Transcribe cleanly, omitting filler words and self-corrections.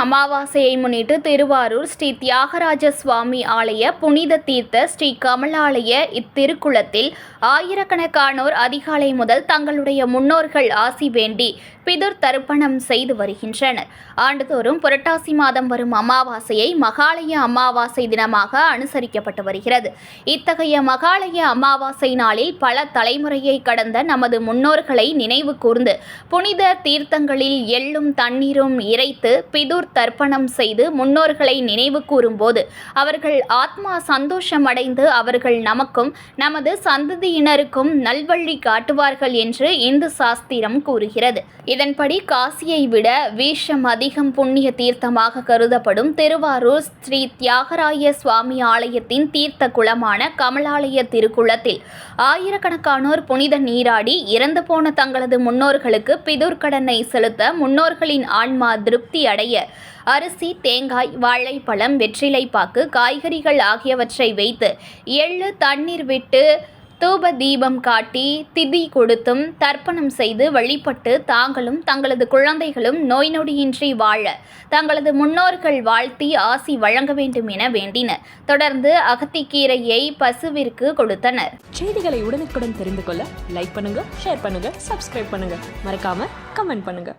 அமாவாசையை முன்னிட்டு திருவாரூர் ஸ்ரீ தியாகராஜ சுவாமி ஆலய புனித தீர்த்த ஸ்ரீ கமலாலய இத்திருக்குளத்தில் ஆயிரக்கணக்கானோர் அதிகாலை முதல் தங்களுடைய முன்னோர்கள் ஆசி வேண்டி பிதுர் தர்ப்பணம் செய்து வருகின்றனர். ஆண்டுதோறும் புரட்டாசி மாதம் வரும் அமாவாசையை மகாலய அமாவாசை தினமாக அனுசரிக்கப்பட்டு வருகிறது. இத்தகைய மகாலய அமாவாசை நாளில் பல தலைமுறையை கடந்த நமது முன்னோர்களை நினைவு கூர்ந்து புனித தீர்த்தங்களில் எள்ளும் தண்ணீரும் இறைத்து பிதுர் தர்ப்பணம் செய்து முன்னோர்களை நினைவு கூறும்போது அவர்கள் ஆத்மா சந்தோஷம் அடைந்து அவர்கள் நமக்கும் நமது சந்ததியினருக்கும் நல்வழி காட்டுவார்கள் என்று இந்து சாஸ்திரம் கூறுகிறது. இதன்படி காசியை விட வீஷம் அதிகம் புண்ணிய தீர்த்தமாக கருதப்படும் திருவாரூர் ஸ்ரீ தியாகராய சுவாமி ஆலயத்தின் தீர்த்த குளமான கமலாலய திருக்குளத்தில் ஆயிரக்கணக்கானோர் புனித நீராடி இறந்து போன தங்களது முன்னோர்களுக்கு பிதுர் கடனை செலுத்த முன்னோர்களின் ஆன்மா திருப்தி அடைய அரிசி, தேங்காய், வாழைப்பழம், வெற்றிலைப்பாக்கு, காய்கறிகள் ஆகியவற்றை வைத்து எள்ளு தண்ணீர் விட்டு தூப தீபம் காட்டி திதி கொடுத்தும் தர்ப்பணம் செய்து வழிபட்டு தாங்களும் தங்களது குழந்தைகளும் நோய் நொடியின்றி வாழ தங்களது முன்னோர்கள் வாழ்த்தி ஆசி வழங்க வேண்டும் என வேண்டினர். தொடர்ந்து அகத்திக்கீரையை பசுவிற்கு கொடுத்தனர். செய்திகளை உடனுக்குடன் தெரிந்து கொள்ள லைக் பண்ணுங்க, ஷேர் பண்ணுங்க, சப்ஸ்கிரைப் பண்ணுங்க, மறக்காம கமெண்ட் பண்ணுங்க.